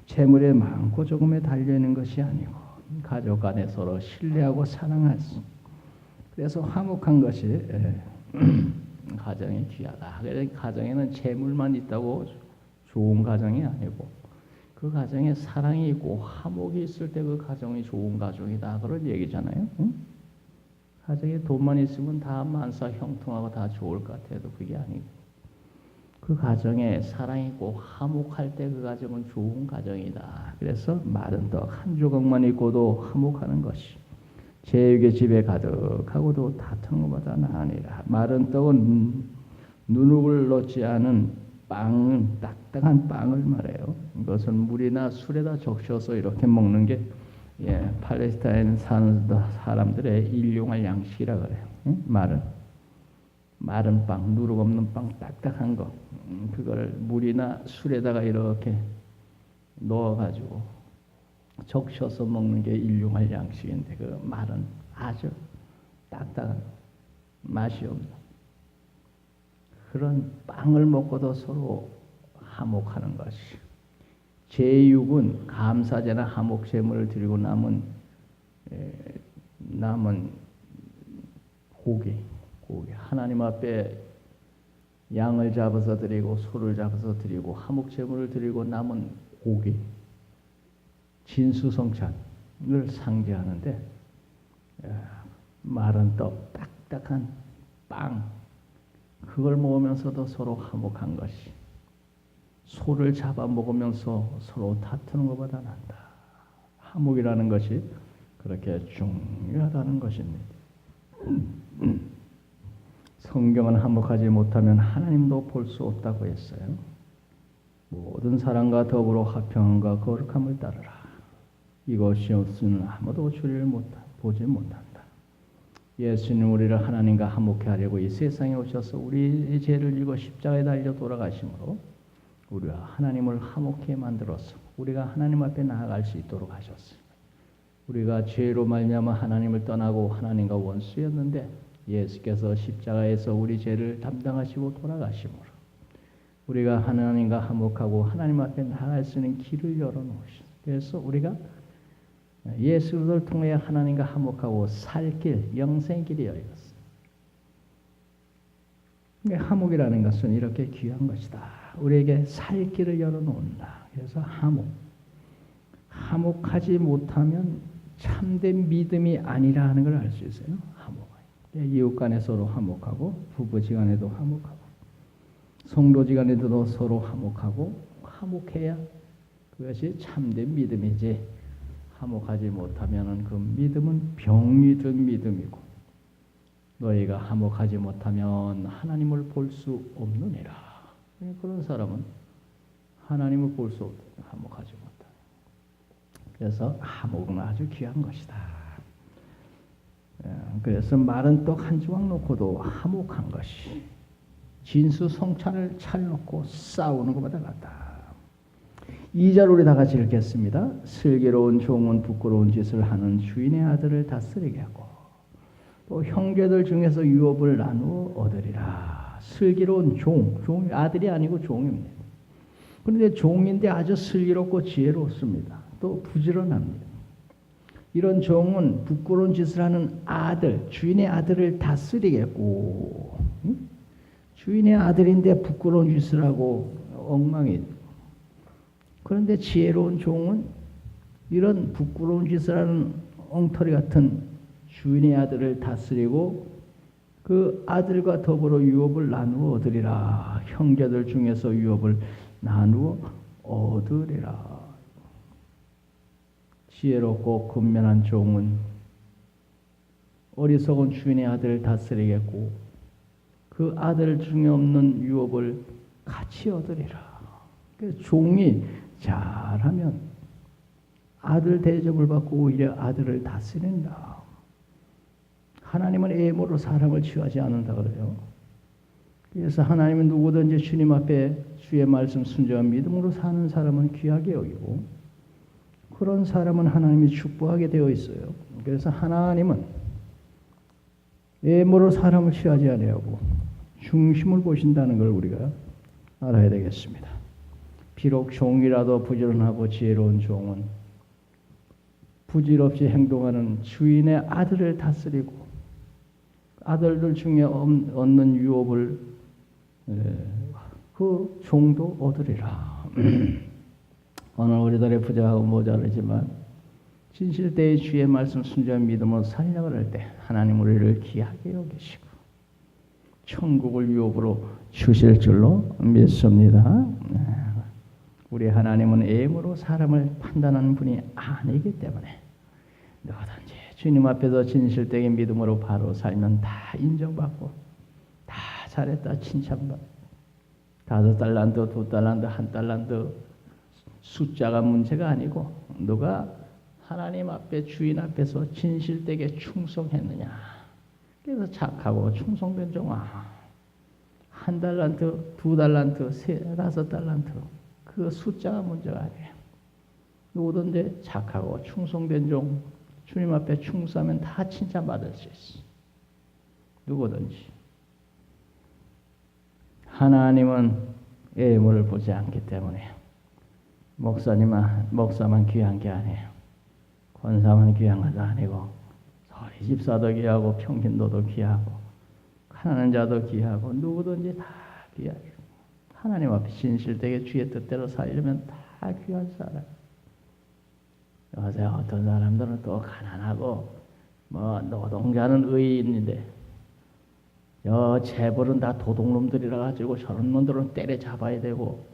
재물에 많고 조금에 달려있는 것이 아니고 가족 간에 서로 신뢰하고 사랑할 수. 그래서 화목한 것이 가정이 귀하다. 그래서 가정에는 재물만 있다고 좋은 가정이 아니고 그 가정에 사랑이 있고 화목이 있을 때 그 가정이 좋은 가정이다. 그런 얘기잖아요. 응? 가정에 돈만 있으면 다 만사 형통하고 다 좋을 것 같아도 그게 아니고 그 가정에 사랑이 있고 화목할 때 그 가정은 좋은 가정이다. 그래서 마른 떡 한 조각만 있고도 화목하는 것이 제육의 집에 가득하고도 다투는 것보다 나으니라. 마른 떡은 누룩을 넣지 않은 빵, 딱딱한 빵을 말해요. 이것은 물이나 술에다 적셔서 이렇게 먹는 게 팔레스타인 사는 사람들의 일용할 양식이라 그래요. 마른 빵, 누룩 없는 빵, 딱딱한 거, 그걸 물이나 술에다가 이렇게 넣어가지고 적셔서 먹는 게 일용할 양식인데 그 마른 아주 딱딱한 맛이 없는 그런 빵을 먹고도 서로 화목하는 것이. 제육은 감사제나 화목제물을 드리고 남은 고기 하나님 앞에 양을 잡아서 드리고 소를 잡아서 드리고 화목제물을 드리고 남은 고기 진수성찬을 상징하는데 마른 떡, 딱딱한 빵 그걸 먹으면서도 서로 화목한 것이 소를 잡아 먹으면서 서로 다투는 것보다 낫다. 화목이라는 것이 그렇게 중요하다는 것입니다. 성경은 화목하지 못하면 하나님도 볼 수 없다고 했어요. 모든 사람과 더불어 화평함과 거룩함을 따르라. 이것이 없으면 아무도 주를 보지 못한다. 예수님 우리를 하나님과 화목케 하려고 이 세상에 오셔서 우리의 죄를 지고 십자가에 달려 돌아가심으로 우리가 하나님을 화목케 만들어서 우리가 하나님 앞에 나아갈 수 있도록 하셨습니다. 우리가 죄로 말미암아 하나님을 떠나고 하나님과 원수였는데 예수께서 십자가에서 우리 죄를 담당하시고 돌아가심으로 우리가 하나님과 화목하고 하나님 앞에 나아갈 수 있는 길을 열어놓으셨습니다. 그래서 우리가 예수를 통해 하나님과 화목하고 살 길, 영생의 길이 열렸습니다. 화목이라는 것은 이렇게 귀한 것이다. 우리에게 살 길을 열어놓는다. 그래서 화목하지 못하면 참된 믿음이 아니라 하는 걸 알 수 있어요. 이웃간에 서로 화목하고 부부지간에도 화목하고 성도지간에도 서로 화목하고 화목해야 그것이 참된 믿음이지 화목하지 못하면 그 믿음은 병이 든 믿음이고 너희가 화목하지 못하면 하나님을 볼 수 없느니라. 그런 사람은 하나님을 볼 수 없다. 화목하지 못한다. 그래서 화목은 아주 귀한 것이다. 그래서 마른 떡 한 조각 놓고도 화목한 것이 진수성찬을 차려놓고 싸우는 것보다 낫다. 2절 우리 다 같이 읽겠습니다. 슬기로운 종은 부끄러운 짓을 하는 주인의 아들을 다스리게 하고 또 형제들 중에서 유업을 나누어 얻으리라. 슬기로운 종이 아들이 아니고 종입니다. 그런데 종인데 아주 슬기롭고 지혜롭습니다. 또 부지런합니다. 이런 종은 부끄러운 짓을 하는 아들, 주인의 아들을 다스리겠고 주인의 아들인데 부끄러운 짓을 하고 엉망이. 그런데 지혜로운 종은 이런 부끄러운 짓을 하는 엉터리 같은 주인의 아들을 다스리고 그 아들과 더불어 유업을 나누어 얻으리라. 형제들 중에서 유업을 나누어 얻으리라. 지혜롭고 근면한 종은 어리석은 주인의 아들을 다스리겠고 그 아들 중에 없는 유업을 같이 얻으리라. 종이 잘하면 아들 대접을 받고 오히려 아들을 다스린다. 하나님은 애모로 사람을 취하지 않는다 그래요. 그래서 하나님은 누구든지 주님 앞에 주의 말씀 순종한 믿음으로 사는 사람은 귀하게 여기고 그런 사람은 하나님이 축복하게 되어 있어요. 그래서 하나님은 애모로 사람을 취하지 아니하고 중심을 보신다는 걸 우리가 알아야 되겠습니다. 비록 종이라도 부지런하고 지혜로운 종은 부질없이 행동하는 주인의 아들을 다스리고 아들들 중에 얻는 유업을 그 종도 얻으리라. 오늘 우리들의 부자하고 모자르지만 진실되의 주의 말씀 순종한 믿음으로 살려고 할 때 하나님 우리를 귀하게 여기시고 천국을 유업으로 주실 줄로 믿습니다. 우리 하나님은 애임으로 사람을 판단하는 분이 아니기 때문에 누구든지 주님 앞에서 진실되게 믿음으로 바로 살면 다 인정받고 다 잘했다 칭찬받고 5달란트, 2달란트, 1달란트 숫자가 문제가 아니고 누가 하나님 앞에 주인 앞에서 진실되게 충성했느냐. 그래서 착하고 충성된 종아 1달란트, 2달란트, 5달란트 그 숫자가 문제가 아니에요. 누구든지 착하고 충성된 종 주님 앞에 충성하면 다 칭찬받을 수 있어. 누구든지. 하나님은 애물을 보지 않기 때문에 목사만 귀한 게 아니에요. 권사만 귀한 것도 아니고 서리 집사도 귀하고 평신도도 귀하고 가난한 자도 귀하고 누구든지 다 귀하고 하나님 앞에 진실되게 주의 뜻대로 살려면 다 귀한 사람. 요새 어떤 사람들은 또 가난하고 노동자는 의인인데 재벌은 다 도둑놈들이라 가지고 저런 놈들은 때려잡아야 되고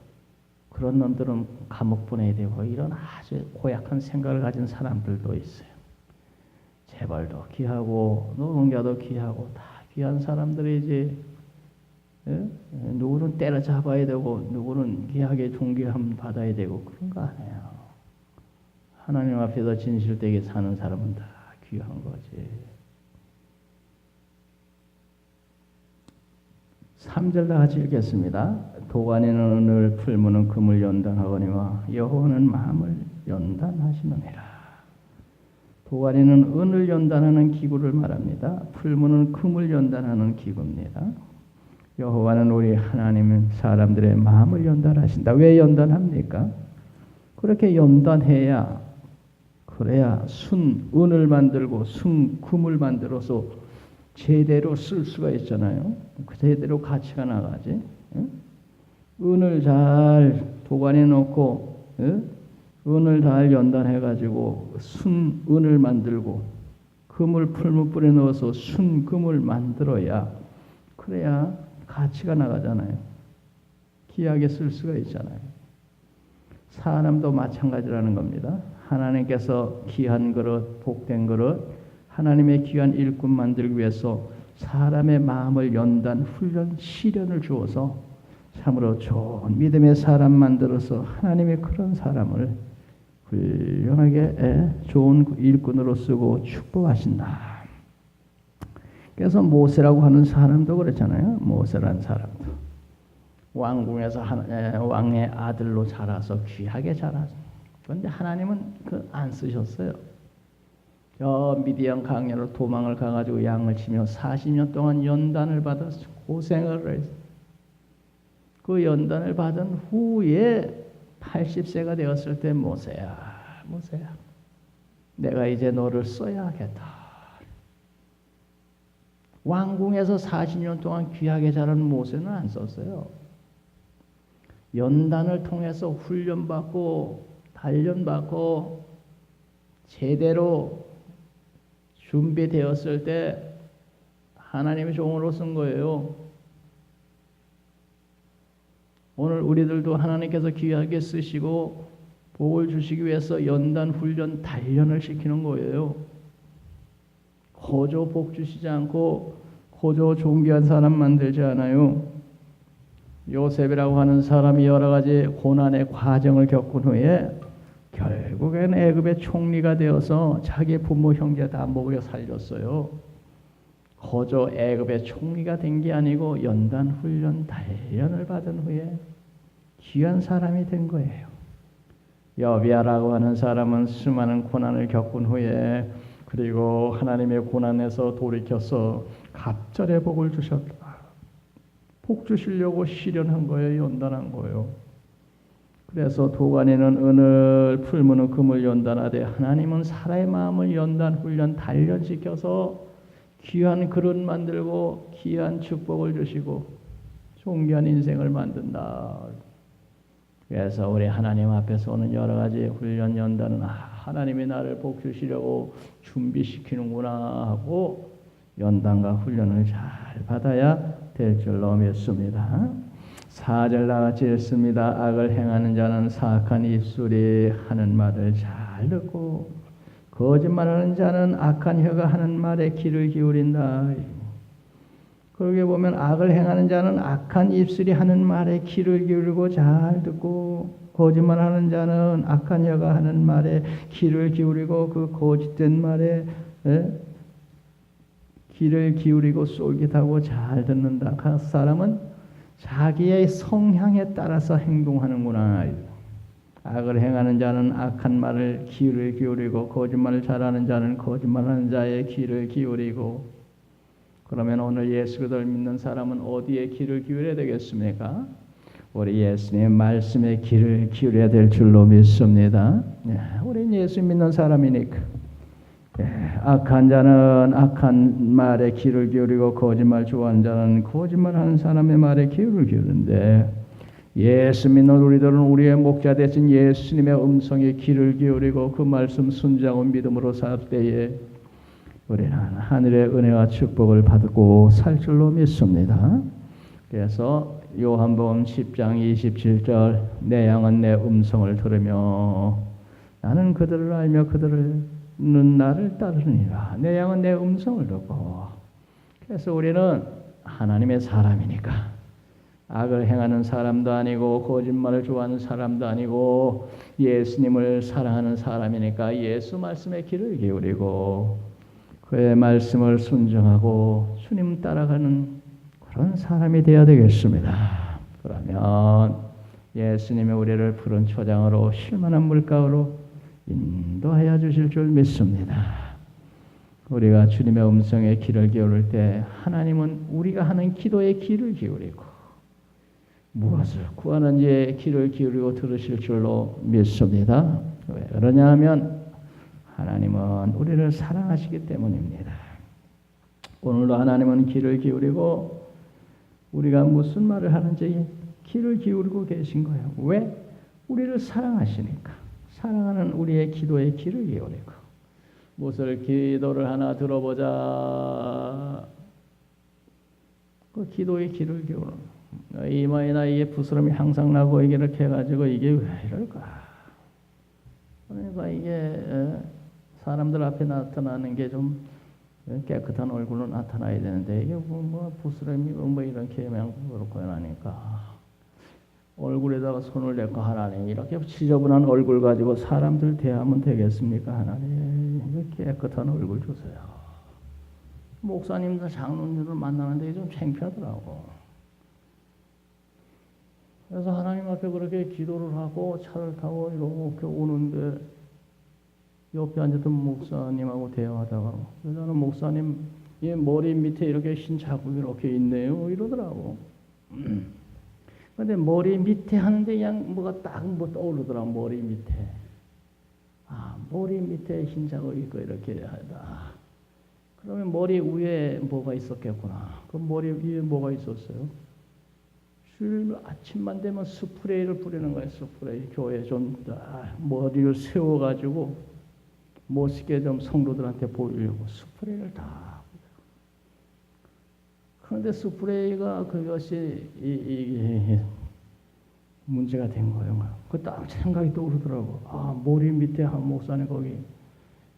그런 놈들은 감옥 보내야 되고 이런 아주 고약한 생각을 가진 사람들도 있어요. 재벌도 귀하고 노동자도 귀하고 다 귀한 사람들이지. 누구는 때려잡아야 되고 누구는 귀하게 존귀함 받아야 되고 그런 거 아니에요. 하나님 앞에서 진실되게 사는 사람은 다 귀한 거지. 3절 다 같이 읽겠습니다. 도가니는 은을 풀무는 금을 연단하거니와 여호와는 마음을 연단하시느니라. 도가니는 은을 연단하는 기구를 말합니다. 풀무는 금을 연단하는 기구입니다. 여호와는 우리 하나님은 사람들의 마음을 연단하신다. 왜 연단합니까? 그렇게 연단해야 그래야 은을 만들고 금을 만들어서 제대로 쓸 수가 있잖아요. 제대로 가치가 나가지. 은을 잘 도관해 놓고 은을 잘 연단해가지고 은을 만들고 금을 풀무불에 넣어서 금을 만들어야 그래야 가치가 나가잖아요. 귀하게 쓸 수가 있잖아요. 사람도 마찬가지라는 겁니다. 하나님께서 귀한 그릇, 복된 그릇, 하나님의 귀한 일꾼 만들기 위해서 사람의 마음을 연단, 훈련, 시련을 주어서 참으로 좋은 믿음의 사람 만들어서 하나님의 그런 사람을 훌륭하게 좋은 일꾼으로 쓰고 축복하신다. 그래서 모세라고 하는 사람도 그렇잖아요. 모세라는 사람도 왕궁에서 왕의 아들로 자라서 귀하게 자라서 그런데 하나님은 안 쓰셨어요. 저 미디안 강야로 도망을 가가지고 양을 치며 40년 동안 연단을 받아서 고생을 해서 그 연단을 받은 후에 80세가 되었을 때 모세야 내가 이제 너를 써야 하겠다. 왕궁에서 40년 동안 귀하게 자란 모세는 안 썼어요. 연단을 통해서 훈련받고 단련받고 제대로 준비되었을 때 하나님의 종으로 쓴 거예요. 오늘 우리들도 하나님께서 귀하게 쓰시고 복을 주시기 위해서 연단, 훈련, 단련을 시키는 거예요. 거저 복 주시지 않고 거저 존귀한 사람 만들지 않아요. 요셉이라고 하는 사람이 여러 가지 고난의 과정을 겪은 후에 결국엔 애굽의 총리가 되어서 자기 부모 형제 다 먹여 살렸어요. 거저 애굽의 총리가 된 게 아니고 연단, 훈련, 단련을 받은 후에 귀한 사람이 된 거예요. 여비야라고 하는 사람은 수많은 고난을 겪은 후에 그리고 하나님의 고난에서 돌이켜서 갑절의 복을 주셨다. 복 주시려고 시련한 거예요. 연단한 거예요. 그래서 도가니는 은을, 풀무는 금을 연단하되 하나님은 사람의 마음을 연단, 훈련, 단련시켜서 귀한 그릇 만들고 귀한 축복을 주시고 존귀한 인생을 만든다. 그래서 우리 하나님 앞에서 오는 여러 가지 훈련, 연단은 하나님이 나를 복 주시려고 준비시키는구나 하고 연단과 훈련을 잘 받아야 될 줄로 믿습니다. 4절 나같이 읽습니다. 악을 행하는 자는 사악한 입술이 하는 말을 잘 듣고 거짓말하는 자는 악한 혀가 하는 말에 귀를 기울인다. 그러게 보면 악을 행하는 자는 악한 입술이 하는 말에 귀를 기울이고 잘 듣고 거짓말하는 자는 악한 혀가 하는 말에 귀를 기울이고 그 거짓된 말에 귀를 기울이고 쏠깃하고 잘 듣는다. 그 사람은 자기의 성향에 따라서 행동하는구나. 악을 행하는 자는 악한 말을 귀를 기울이고 거짓말을 잘하는 자는 거짓말하는 자의 귀를 기울이고. 그러면 오늘 예수 그리스도를 믿는 사람은 어디에 귀를 기울여야 되겠습니까? 우리 예수님의 말씀에 귀를 기울여야 될 줄로 믿습니다. 우리 예수 믿는 사람이니까 악한 자는 악한 말에 귀를 기울이고 거짓말 좋아하는 자는 거짓말하는 사람의 말에 귀를 기울이는데 예수 믿는 우리들은 우리의 목자 되신 예수님의 음성에 귀를 기울이고 그 말씀 순종하고 믿음으로 살 때에 우리는 하늘의 은혜와 축복을 받고 살 줄로 믿습니다. 그래서 요한복음 10장 27절 내 양은 내 음성을 들으며 나는 그들을 알며 그들은 나를 따르느니라. 내 양은 내 음성을 듣고. 그래서 우리는 하나님의 사람이니까 악을 행하는 사람도 아니고 거짓말을 좋아하는 사람도 아니고 예수님을 사랑하는 사람이니까 예수 말씀에 귀를 기울이고 그의 말씀을 순종하고 주님 따라가는 그런 사람이 되어야 되겠습니다. 그러면 예수님이 우리를 푸른 초장으로 쉴만한 물가로 인도하여 주실 줄 믿습니다. 우리가 주님의 음성에 귀를 기울일 때 하나님은 우리가 하는 기도에 귀를 기울이고 무엇을 구하는지에 귀를 기울이고 들으실 줄로 믿습니다. 왜 그러냐 하면 하나님은 우리를 사랑하시기 때문입니다. 오늘도 하나님은 귀를 기울이고 우리가 무슨 말을 하는지 귀를 기울이고 계신 거예요. 왜? 우리를 사랑하시니까. 사랑하는 우리의 기도에 귀를 기울이고 무엇을 기도를 하나 들어보자. 그 기도에 귀를 기울이고 이마에 나에게 부스럼이 항상 나고 이렇게 해가지고 이게 왜 이럴까? 그러니까 이게 사람들 앞에 나타나는 게 좀 깨끗한 얼굴로 나타나야 되는데 이게 뭐 부스럼이 뭐 이렇게 그냥 그렇고 하니까 얼굴에다가 손을 대고 하나님 이렇게 지저분한 얼굴 가지고 사람들 대하면 되겠습니까? 하나님 깨끗한 얼굴 주세요. 목사님들 장로님들 만나는데 좀 창피하더라고. 그래서 하나님 앞에 그렇게 기도를 하고 차를 타고 이렇게 오는데 옆에 앉았던 목사님하고 대화하다가 여자는 목사님 이 머리 밑에 이렇게 흰 자국이 이렇게 있네요 이러더라고. 근데 머리 밑에 하는데 그냥 뭐가 딱 뭐 떠오르더라고. 머리 밑에. 머리 밑에 흰 자국이 있고 이렇게 하다. 그러면 머리 위에 뭐가 있었겠구나. 그 머리 위에 뭐가 있었어요? 주일 아침만 되면 스프레이를 뿌리는 거예요. 스프레이. 교회 좀 머리를 세워가지고 멋있게 좀 성도들한테 보이려고 스프레이를 다. 그런데 스프레이가 그것이 이 문제가 된 거예요. 그 딱 생각이 떠오르더라고. 머리 밑에 한 목사님 거기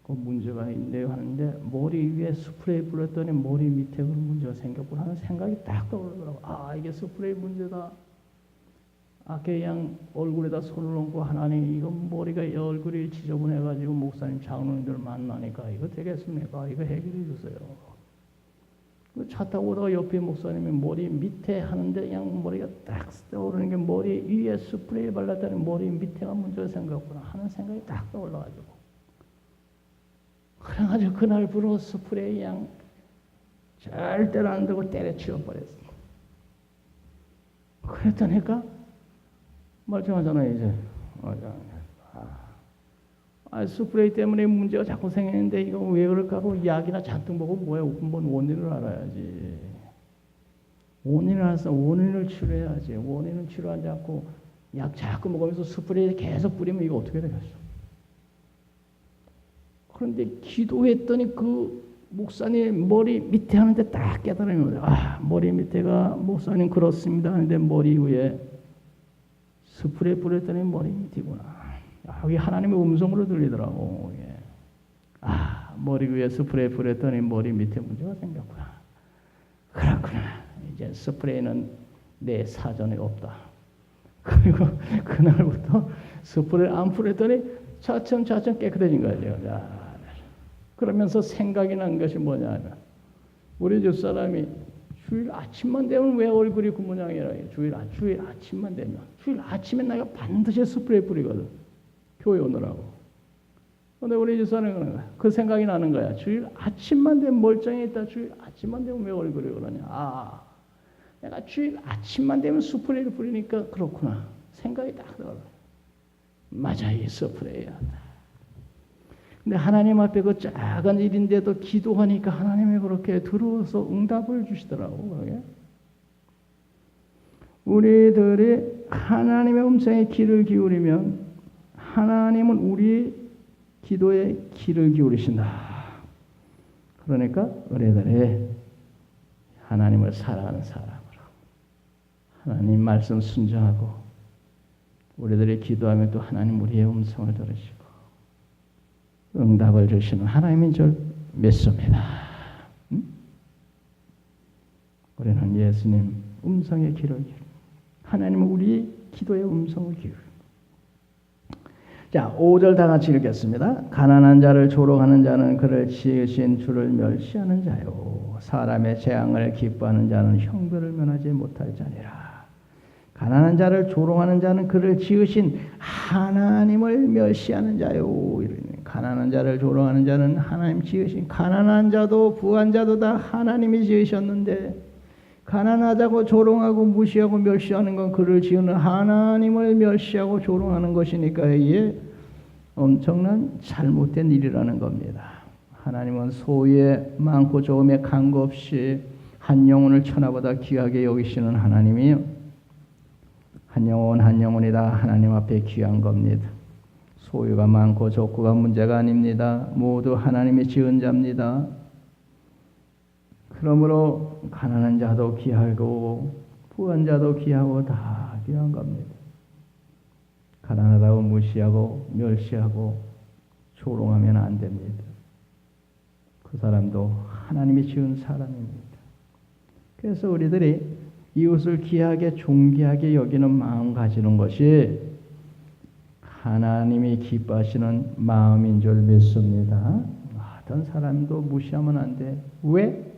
그 문제가 있네요 하는데 머리 위에 스프레이 뿌렸더니 머리 밑에 그 문제가 생겼구나 하는 생각이 딱 떠오르더라고. 이게 스프레이 문제다. 그냥 얼굴에다 손을 얹고 하나님 이거 머리가 얼굴이 지저분해가지고 목사님 장로님들 만나니까 이거 되겠습니까? 이거 해결해 주세요. 차 타고 오다가 옆에 목사님이 머리 밑에 하는데 그냥 머리가 딱 떠오르는 게 머리 위에 스프레이 발랐더니 머리 밑에가 문제가 생겼구나 하는 생각이 딱 떠올라가지고 그래가지고 그날부로 스프레이 그냥 절대로 안 되고 때려치워 버렸어. 그랬더니까 멀쩡하잖아요 이제. 스프레이 때문에 문제가 자꾸 생기는데 이거 왜 그럴까 하고 약이나 잔뜩 먹고 뭐야 한번 원인을 알아야지. 원인을 알아서 원인을 치료해야지. 원인을 치료하지 않고 약 자꾸 먹으면서 스프레이 계속 뿌리면 이거 어떻게 되겠어? 그런데 기도했더니 그 목사님 머리 밑에 하는데 딱 깨달으면 머리 밑에가 목사님 그렇습니다 하는데 머리 위에 스프레이 뿌렸더니 머리 밑이구나. 이게 하나님의 음성으로 들리더라고. 머리 위에 스프레이 뿌렸더니 머리 밑에 문제가 생겼구나. 그렇구나. 이제 스프레이는 내 사전에 없다. 그리고 그날부터 스프레이 안 뿌렸더니 차츰 깨끗해진 거예요. 그러면서 생각이 난 것이 뭐냐면 우리 집사람이 주일 아침만 되면 왜 얼굴이 그 모양이라 해요. 주일 아침만 되면 주일 아침에 내가 반드시 스프레이 뿌리거든. 교회 오느라고. 근데 우리 집사람은 그런 거야. 그 생각이 나는 거야. 주일 아침만 되면 멀쩡히 있다. 주일 아침만 되면 왜 얼굴이 그러냐. 내가 주일 아침만 되면 스프레이를 뿌리니까 그렇구나. 생각이 딱 들어. 맞아, 이 스프레이야. 근데 하나님 앞에 그 작은 일인데도 기도하니까 하나님이 그렇게 들어서 응답을 주시더라고. 그러게. 우리들이 하나님의 음성에 귀를 기울이면 하나님은 우리 기도에 귀를 기울이신다. 그러니까 우리들이 하나님을 사랑하는 사람으로 하나님 말씀 순종하고 우리들이 기도하면 또 하나님 우리의 음성을 들으시고 응답을 주시는 하나님인 줄 믿습니다. 우리는 예수님 음성에 귀를 기울이고 하나님은 우리 기도의 음성을 기울이고. 자, 5절 다 같이 읽겠습니다. 가난한 자를 조롱하는 자는 그를 지으신 주를 멸시하는 자요. 사람의 재앙을 기뻐하는 자는 형벌을 면하지 못할 자니라. 가난한 자를 조롱하는 자는 그를 지으신 하나님을 멸시하는 자요. 가난한 자를 조롱하는 자는 하나님 지으신, 가난한 자도 부한 자도 다 하나님이 지으셨는데 가난하다고 조롱하고 무시하고 멸시하는 건 그를 지으는 하나님을 멸시하고 조롱하는 것이니까 이게 엄청난 잘못된 일이라는 겁니다. 하나님은 소유에 많고 적음에 관계없이 한 영혼을 천하보다 귀하게 여기시는 하나님이요. 한 영혼이 다 하나님 앞에 귀한 겁니다. 소유가 많고 적고가 문제가 아닙니다. 모두 하나님이 지은 자입니다. 그러므로 가난한 자도 귀하고 부한 자도 귀하고 다 귀한 겁니다. 가난하다고 무시하고 멸시하고 조롱하면 안 됩니다. 그 사람도 하나님이 지은 사람입니다. 그래서 우리들이 이웃을 귀하게 존귀하게 여기는 마음 가지는 것이 하나님이 기뻐하시는 마음인 줄 믿습니다. 어떤 사람도 무시하면 안 돼. 왜?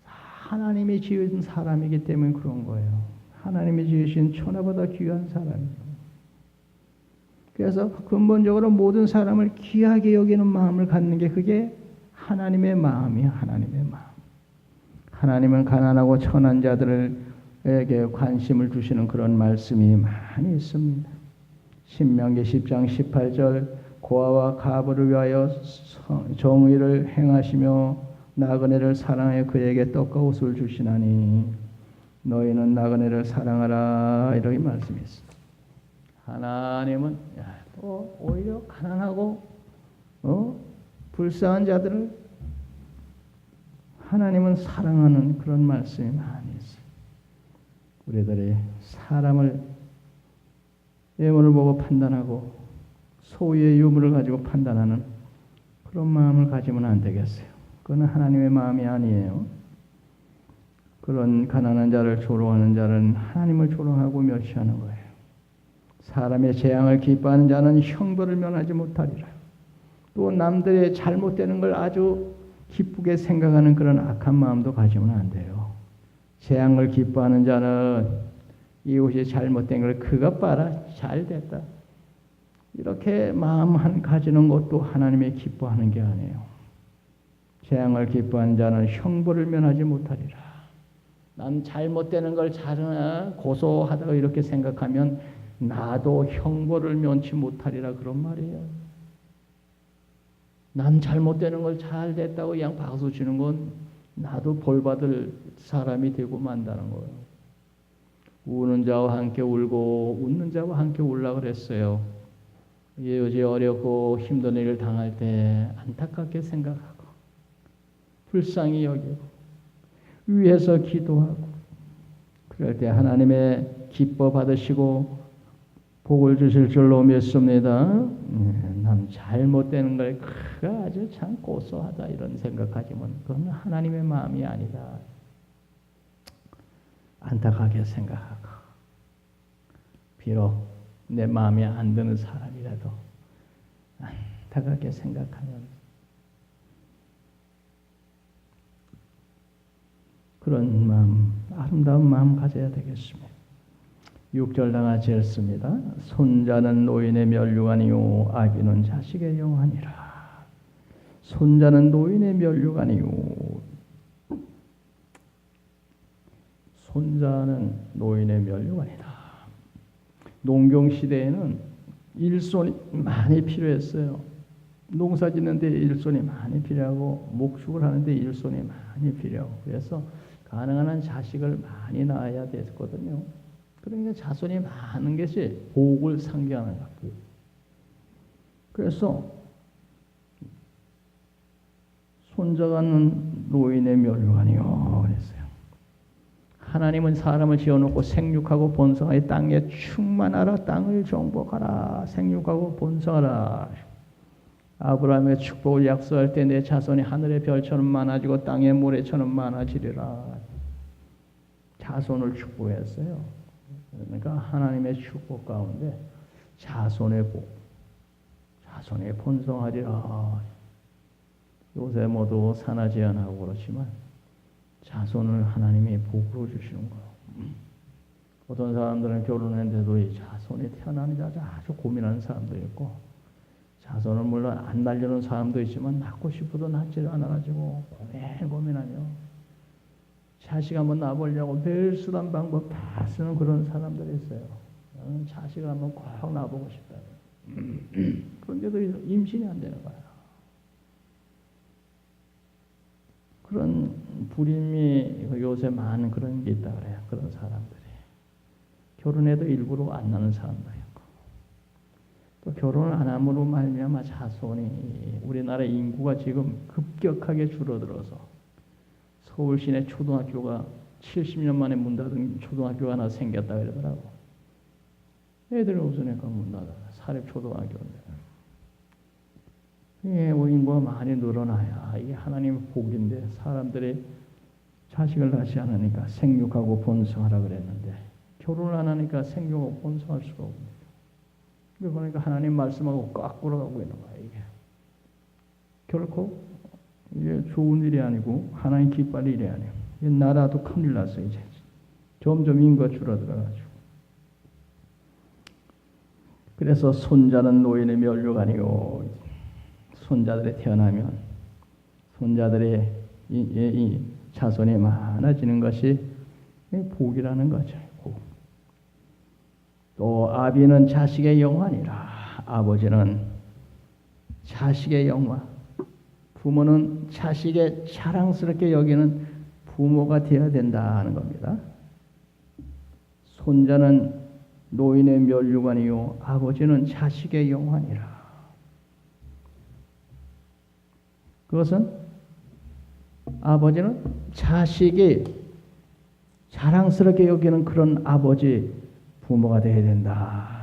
하나님이 지은 사람이기 때문에 그런 거예요. 하나님이 지으신 천하보다 귀한 사람이에요. 그래서 근본적으로 모든 사람을 귀하게 여기는 마음을 갖는 게 그게 하나님의 마음이에요. 하나님의 마음. 하나님은 가난하고 천한 자들에게 관심을 주시는 그런 말씀이 많이 있습니다. 신명기 10장 18절 고아와 가부를 위하여 정의를 행하시며 나그네를 사랑하여 그에게 떡과 옷을 주시나니 너희는 나그네를 사랑하라 이렇게 말씀했습니다. 하나님은 오히려 가난하고 불쌍한 자들을 하나님은 사랑하는 그런 말씀이 많이 있어요. 우리들이 사람을 외모를 보고 판단하고 소유의 유물을 가지고 판단하는 그런 마음을 가지면 안 되겠어요. 그건 하나님의 마음이 아니에요. 그런 가난한 자를 조롱하는 자는 하나님을 조롱하고 멸시하는 거예요. 사람의 재앙을 기뻐하는 자는 형벌을 면하지 못하리라. 또 남들의 잘못되는 걸 아주 기쁘게 생각하는 그런 악한 마음도 가지면 안 돼요. 재앙을 기뻐하는 자는 이웃이 잘못된 걸 그것 봐라 잘 됐다 이렇게 마음 가지는 것도 하나님의 기뻐하는 게 아니에요. 재앙을 기뻐하는 자는 형벌을 면하지 못하리라. 난 잘못되는 걸 고소하다고 이렇게 생각하면 나도 형벌을 면치 못하리라 그런 말이에요. 남 잘못되는 걸 잘 됐다고 그냥 박수 치는 건 나도 벌 받을 사람이 되고 만다는 거예요. 우는 자와 함께 울고 웃는 자와 함께 울라 그랬어요. 요새 어렵고 힘든 일을 당할 때 안타깝게 생각하고 불쌍히 여기고 위해서 기도하고 그럴 때 하나님의 기뻐 받으시고 복을 주실 줄로 믿습니다. 남 잘못되는 걸 그가 아주 참 고소하다 이런 생각하지만 그건 하나님의 마음이 아니다. 안타깝게 생각하고 비록 내 마음에 안 드는 사람이라도 안타깝게 생각하면 그런 마음, 아름다운 마음 가져야 되겠습니다. 6절 다 같이 읽습니다. 손자는 노인의 면류관이요 아비는 자식의 영환이라. 손자는 노인의 면류관이요. 손자는 노인의 면류관이다. 농경 시대에는 일손이 많이 필요했어요. 농사 짓는데 일손이 많이 필요하고 목축을 하는데 일손이 많이 필요하고 그래서 가능한 한 자식을 많이 낳아야 됐거든요. 그러니까 자손이 많은 것이 복을 상징하는 거예요. 그래서 손자가 노인의 면류관이요 그랬어요. 하나님은 사람을 지어놓고 생육하고 번성하여 땅에 충만하라 땅을 정복하라 생육하고 번성하라. 아브라함의 축복을 약속할 때 내 자손이 하늘의 별처럼 많아지고 땅의 모래처럼 많아지리라. 자손을 축복했어요. 그러니까 하나님의 축복 가운데 자손의 복, 자손의 번성하리라. 요새 모두 산하제한하고 그렇지만 자손을 하나님이 복으로 주시는 거예요. 어떤 사람들은 결혼했는데도 이 자손이 태어나는지 아주 고민하는 사람도 있고 자손은 물론 안 낳으려는 사람도 있지만 낳고 싶어도 낳지를 않아가지고 고민하며 자식 한번 낳아보려고 별수단 방법 다 쓰는 그런 사람들이 있어요. 나는 자식을 한번 꼭 낳아보고 싶다. 그런데도 임신이 안 되는 거야. 그런 불임이 요새 많은 그런 게 있다 그래요. 그런 사람들이. 결혼해도 일부러 안 낳는 사람도 있고. 또 결혼을 안 함으로 말미암아 자손이 우리나라 인구가 지금 급격하게 줄어들어서 서울 시내 초등학교가 70년 만에 문 닫은 초등학교가 하나 생겼다 그러더라고. 애들이 없으니까 문 닫아. 사립 초등학교인데. 예, 인구가 많이 늘어나야 이게 하나님의 복인데 사람들이 자식을 낳지 않으니까 생육하고 번성하라 그랬는데 결혼을 안 하니까 생육하고 번성할 수가 없습니다. 그러니까 하나님 말씀하고 거꾸로 가고 있는 거야 이게. 결코 이게 좋은 일이 아니고 하나님 기뻐할 일이 아니에요. 나라도 큰일 났어 이제. 점점 인구가 줄어들어가지고. 그래서 손자는 노인의 면류관이요. 손자들이 태어나면 손자들의 이 자손이 많아지는 것이 복이라는 거죠. 복. 또 아비는 자식의 영환이라. 아버지는 자식의 영화. 부모는 자식의 자랑스럽게 여기는 부모가 되어야 된다는 겁니다. 손자는 노인의 면류관이요 아버지는 자식의 영환이라. 그것은 아버지는 자식이 자랑스럽게 여기는 그런 아버지 부모가 되어야 된다.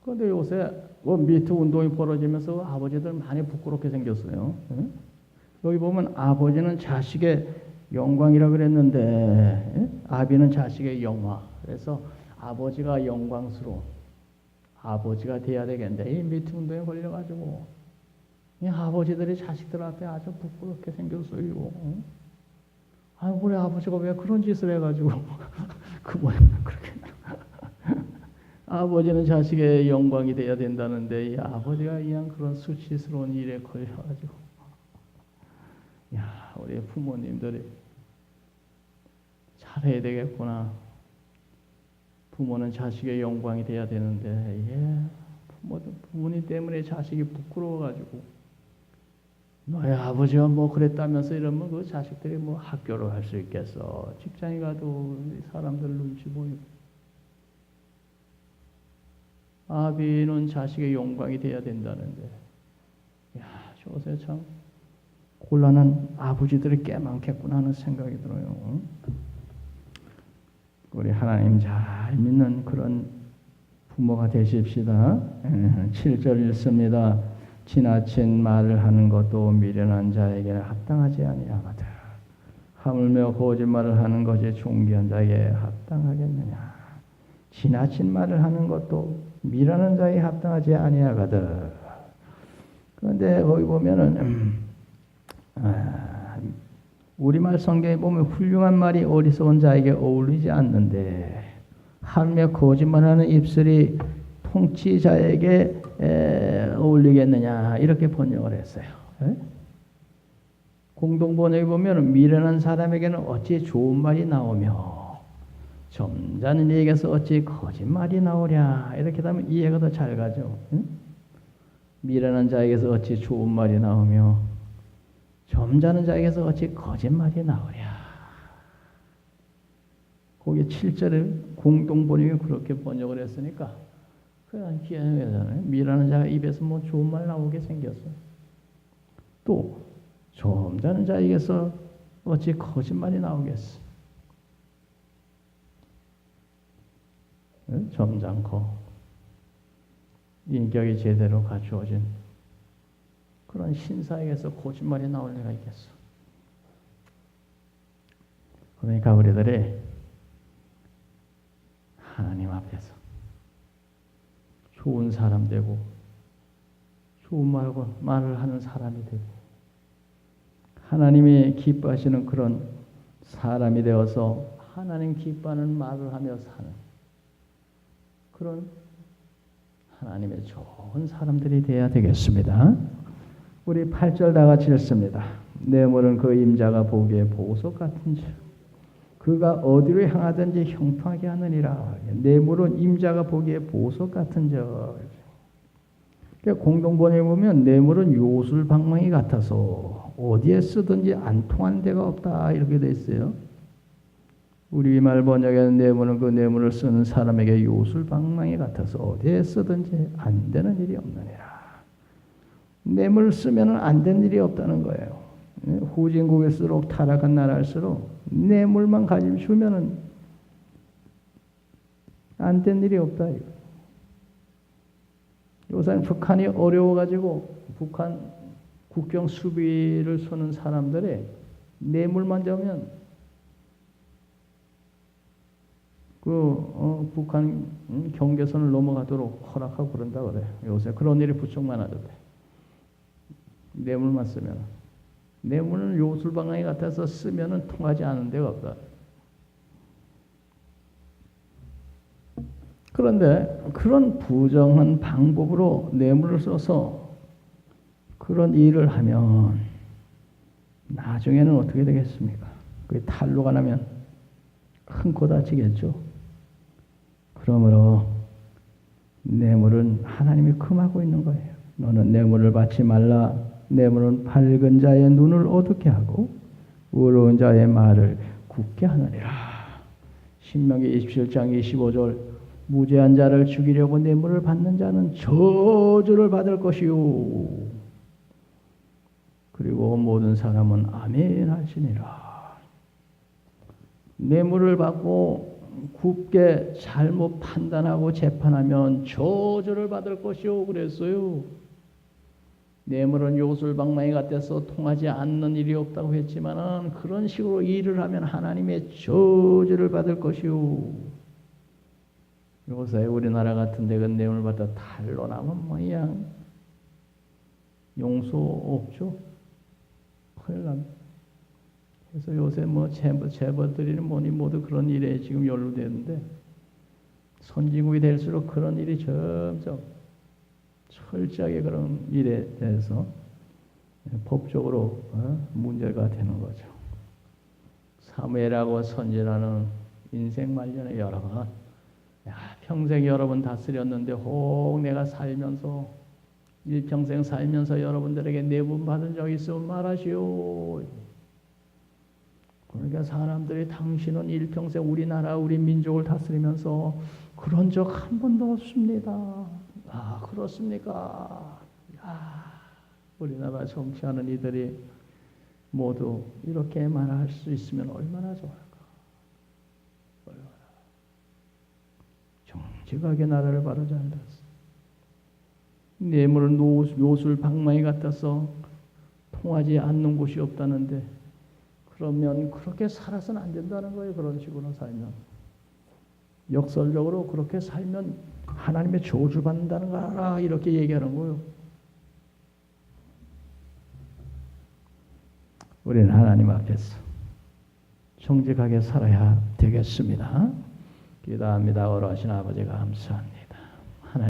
그런데 요새 미투 운동이 벌어지면서 아버지들 많이 부끄럽게 생겼어요. 여기 보면 아버지는 자식의 영광이라 그랬는데 아비는 자식의 영화. 그래서 아버지가 영광스러운 아버지가 돼야 되겠는데 이 미투 운동에 걸려가지고 이 아버지들이 자식들 앞에 아주 부끄럽게 생겼어요. 우리 아버지가 왜 그런 짓을 해가지고 그 모양을 그렇게 아버지는 자식의 영광이 돼야 된다는데 이 아버지가 그냥 그런 수치스러운 일에 걸려가지고 우리 부모님들이 잘해야 되겠구나. 부모는 자식의 영광이 돼야 되는데 부모님 때문에 자식이 부끄러워가지고 너희 아버지가 뭐 그랬다면서 이러면 그 자식들이 뭐 학교를 갈 수 있겠어. 직장에 가도 사람들 눈치 보이고. 아비는 자식의 영광이 돼야 된다는데, 요새 참 곤란한 아버지들이 꽤 많겠구나 하는 생각이 들어요. 우리 하나님 잘 믿는 그런 부모가 되십시다. 7절 읽습니다. 지나친 말을 하는 것도 미련한 자에게는 합당하지 아니하거든. 하물며 거짓말을 하는 것이 존귀한 자에게 합당하겠느냐. 지나친 말을 하는 것도 미련한 자에게 합당하지 아니하거든. 그런데 거기 보면은 우리말 성경에 보면 훌륭한 말이 어리석은 자에게 어울리지 않는데 하물며 거짓말하는 입술이 통치자에게 어울리겠느냐 이렇게 번역을 했어요. 공동번역에 보면 미련한 사람에게는 어찌 좋은 말이 나오며 점잖은 이에게서 어찌 거짓말이 나오랴 이렇게 하면 이해가 더 잘 가죠. 미련한 자에게서 어찌 좋은 말이 나오며 점잖은 자에게서 어찌 거짓말이 나오랴. 거기 7절에 공동번역이 그렇게 번역을 했으니까 그냥 기억하잖아요. 미련한 자가 입에서 뭐 좋은 말 나오게 생겼어. 또 점잖은 자에게서 어찌 거짓말이 나오겠어. 점잖고 인격이 제대로 갖추어진 그런 신사에게서 거짓말이 나올 리가 있겠어. 그러니까 우리들이 하나님 앞에서 좋은 사람 되고 좋은 말을 하는 사람이 되고 하나님이 기뻐하시는 그런 사람이 되어서 하나님 기뻐하는 말을 하며 사는 그런 하나님의 좋은 사람들이 되어야 되겠습니다. 우리 8절 다 같이 읽습니다. 뇌물은 그 임자가 보기에 보석 같은지 그가 어디로 향하든지 형통하게 하느니라. 뇌물은 임자가 보기에 보석 같은지. 공동번역에 보면 뇌물은 요술방망이 같아서 어디에 쓰든지 안 통하는 데가 없다 이렇게 돼 있어요. 우리말 번역에는 뇌물은 그 뇌물을 쓰는 사람에게 요술방망이 같아서 어디에 쓰든지 안 되는 일이 없느니라. 뇌물을 쓰면 안 되는 일이 없다는 거예요. 후진국일수록 타락한 나라일수록 뇌물만 가지고 주면은 안 된 일이 없다. 요새는 북한이 어려워가지고 북한 국경 수비를 서는 사람들이 뇌물만 잡으면 북한 경계선을 넘어가도록 허락하고 그런다 그래요. 요새 그런 일이 부쩍 많아졌대. 뇌물만 쓰면. 뇌물은 요술방망이 같아서 쓰면은 통하지 않은 데가 없다. 그런데 그런 부정한 방법으로 뇌물을 써서 그런 일을 하면 나중에는 어떻게 되겠습니까? 그게 탈로가 나면 큰 코 다치겠죠. 그러므로 뇌물은 하나님이 금하고 있는 거예요. 너는 뇌물을 받지 말라. 뇌물은 밝은 자의 눈을 어둡게 하고 의로운 자의 말을 굳게 하느니라. 신명기 27장 25절 무죄한 자를 죽이려고 뇌물을 받는 자는 저주를 받을 것이요. 그리고 모든 사람은 아멘 하시니라. 뇌물을 받고 굽게 잘못 판단하고 재판하면 저주를 받을 것이요 그랬어요. 뇌물은 요술방망이 같아서 통하지 않는 일이 없다고 했지만 그런 식으로 일을 하면 하나님의 저주를 받을 것이요. 요새 우리나라 같은 데가 뇌물 받아 탈로 나면 뭐야 용서 없죠. 큰일 납니다. 그래서 요새 뭐 재벌들이는 뭐니 모두 그런 일에 지금 연루되는데 선진국이 될수록 그런 일이 점점 철저하게 그런 일에 대해서 법적으로 문제가 되는 거죠. 사무엘하고 선지라는 인생 말년에 여러 번, 평생 여러분 다스렸는데 혹 내가 살면서 일평생 살면서 여러분들에게 내분 받은 적 있으면 말하시오. 그러니까 사람들이 당신은 일평생 우리나라 우리 민족을 다스리면서 그런 적 한 번도 없습니다. 아 그렇습니까? 우리나라 정치하는 이들이 모두 이렇게 말할 수 있으면 얼마나 좋을까. 정직하게 나라를 바로잡는다. 뇌물은 요술 방망이 같아서 통하지 않는 곳이 없다는데 그러면 그렇게 살아서는 안 된다는 거예요. 그런 식으로 살면 역설적으로 그렇게 살면 하나님의 저주 받는다는 거 알아. 이렇게 얘기하는 거예요. 우리는 하나님 앞에서 정직하게 살아야 되겠습니다. 기도합니다. 어려하신 아버지 감사합니다.